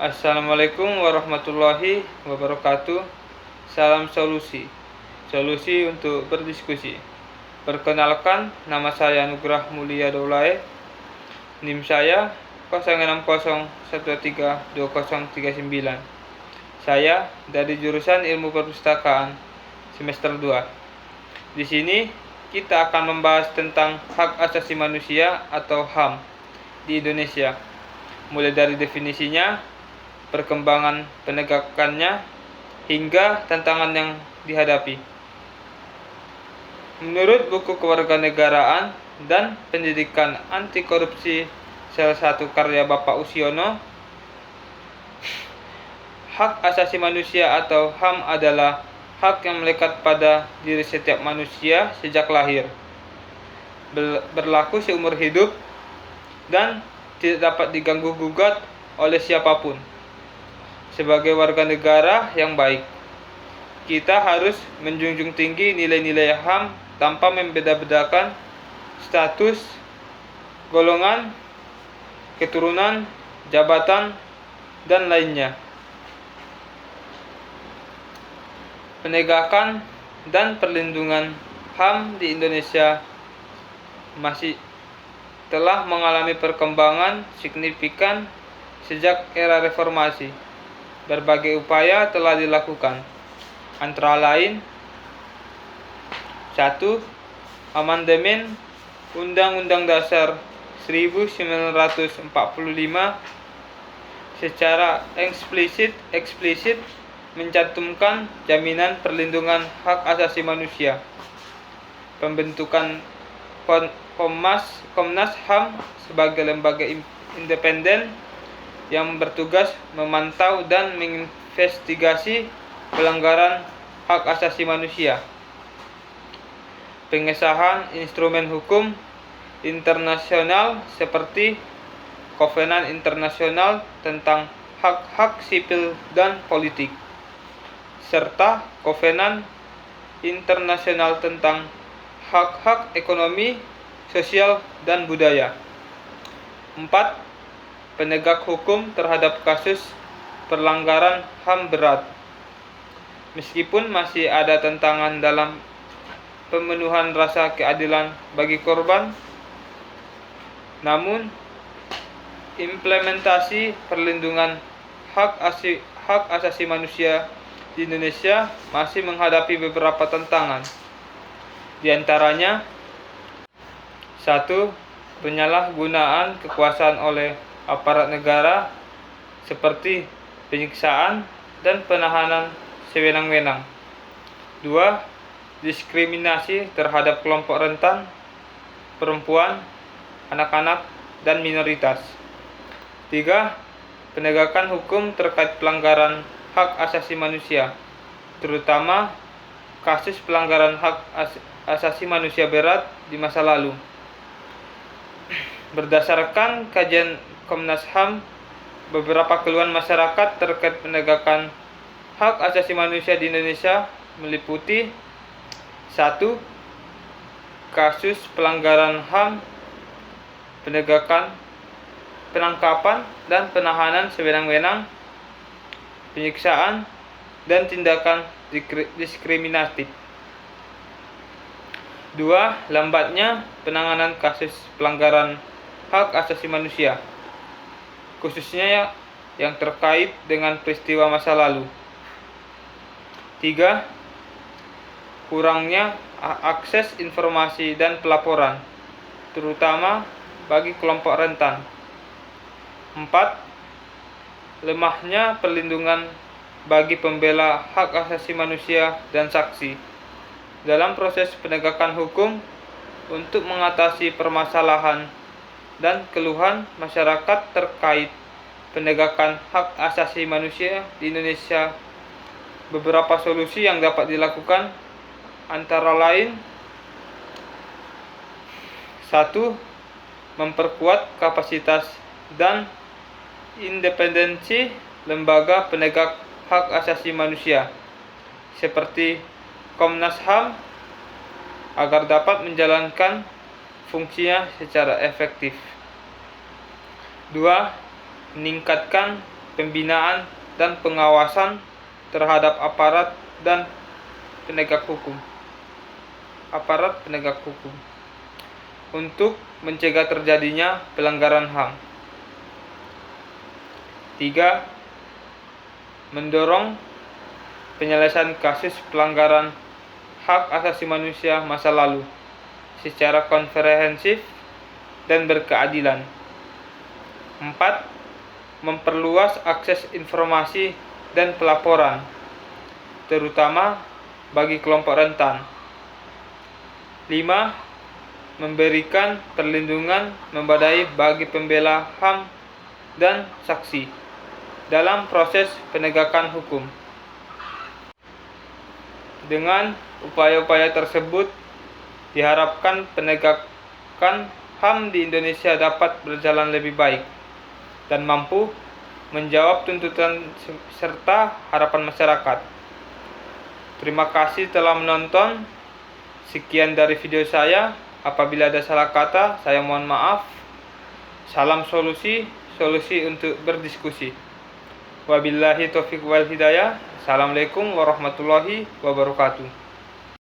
Assalamualaikum warahmatullahi wabarakatuh. Salam solusi. Solusi untuk berdiskusi. Perkenalkan, nama saya Nugrah Mulia Daulae. NIM saya 0601132039. Saya dari jurusan Ilmu Perpustakaan semester 2. Di sini kita akan membahas tentang hak asasi manusia atau HAM di Indonesia. Mulai dari definisinya, perkembangan penegakannya, hingga tantangan yang dihadapi. Menurut buku Kewarganegaraan dan Pendidikan Anti Korupsi salah satu karya Bapak Usiono, hak asasi manusia atau HAM adalah hak yang melekat pada diri setiap manusia sejak lahir, berlaku seumur hidup, dan tidak dapat diganggu-gugat oleh siapapun. Sebagai warga negara yang baik, kita harus menjunjung tinggi nilai-nilai HAM tanpa membeda-bedakan status, golongan, keturunan, jabatan, dan lainnya. Penegakan dan perlindungan HAM di Indonesia masih telah mengalami perkembangan signifikan sejak era reformasi. Berbagai upaya telah dilakukan, antara lain 1. Amandemen Undang-Undang Dasar 1945 secara eksplisit mencantumkan jaminan perlindungan hak asasi manusia. Pembentukan Komnas HAM sebagai lembaga independen yang bertugas memantau dan menginvestigasi pelanggaran hak asasi manusia. Pengesahan instrumen hukum internasional seperti Kovenan Internasional tentang Hak-Hak Sipil dan Politik, serta Kovenan Internasional tentang Hak-Hak Ekonomi, Sosial, dan Budaya. 4. Penegak hukum terhadap kasus pelanggaran HAM berat. Meskipun masih ada tantangan dalam pemenuhan rasa keadilan bagi korban, namun implementasi perlindungan hak asasi manusia di Indonesia masih menghadapi beberapa tantangan. Di antaranya 1. Penyalahgunaan kekuasaan oleh aparat negara seperti penyiksaan dan penahanan sewenang-wenang. 2. Diskriminasi terhadap kelompok rentan, perempuan, anak-anak, dan minoritas. 3. Penegakan hukum terkait pelanggaran hak asasi manusia, terutama kasus pelanggaran hak asasi manusia berat di masa lalu. Berdasarkan kajian Komnas HAM, beberapa keluhan masyarakat terkait penegakan hak asasi manusia di Indonesia meliputi 1. Kasus pelanggaran HAM, penangkapan dan penahanan sewenang-wenang, penyiksaan, dan tindakan diskriminatif. 2. Lambatnya penanganan kasus pelanggaran hak asasi manusia, khususnya yang terkait dengan peristiwa masa lalu. 3. Kurangnya akses informasi dan pelaporan, terutama bagi kelompok rentan. 4. Lemahnya perlindungan bagi pembela hak asasi manusia dan saksi dalam proses penegakan hukum untuk mengatasi permasalahan dan keluhan masyarakat terkait penegakan hak asasi manusia di Indonesia. Beberapa solusi yang dapat dilakukan antara lain 1. Memperkuat kapasitas dan independensi lembaga penegak hak asasi manusia seperti Komnas HAM agar dapat menjalankan fungsinya secara efektif. 2. Meningkatkan pembinaan dan pengawasan terhadap aparat penegak hukum untuk mencegah terjadinya pelanggaran HAM. 3. Mendorong penyelesaian kasus pelanggaran hak asasi manusia masa lalu secara komprehensif dan berkeadilan. 4. Memperluas akses informasi dan pelaporan, terutama bagi kelompok rentan. 5. Memberikan perlindungan memadai bagi pembela HAM dan saksi dalam proses penegakan hukum. Dengan upaya-upaya tersebut, diharapkan penegakan HAM di Indonesia dapat berjalan lebih baik dan mampu menjawab tuntutan serta harapan masyarakat. Terima kasih telah menonton. Sekian dari video saya. Apabila ada salah kata, saya mohon maaf. Salam solusi untuk berdiskusi. Wabillahi taufiq wal hidayah. Assalamualaikum warahmatullahi wabarakatuh.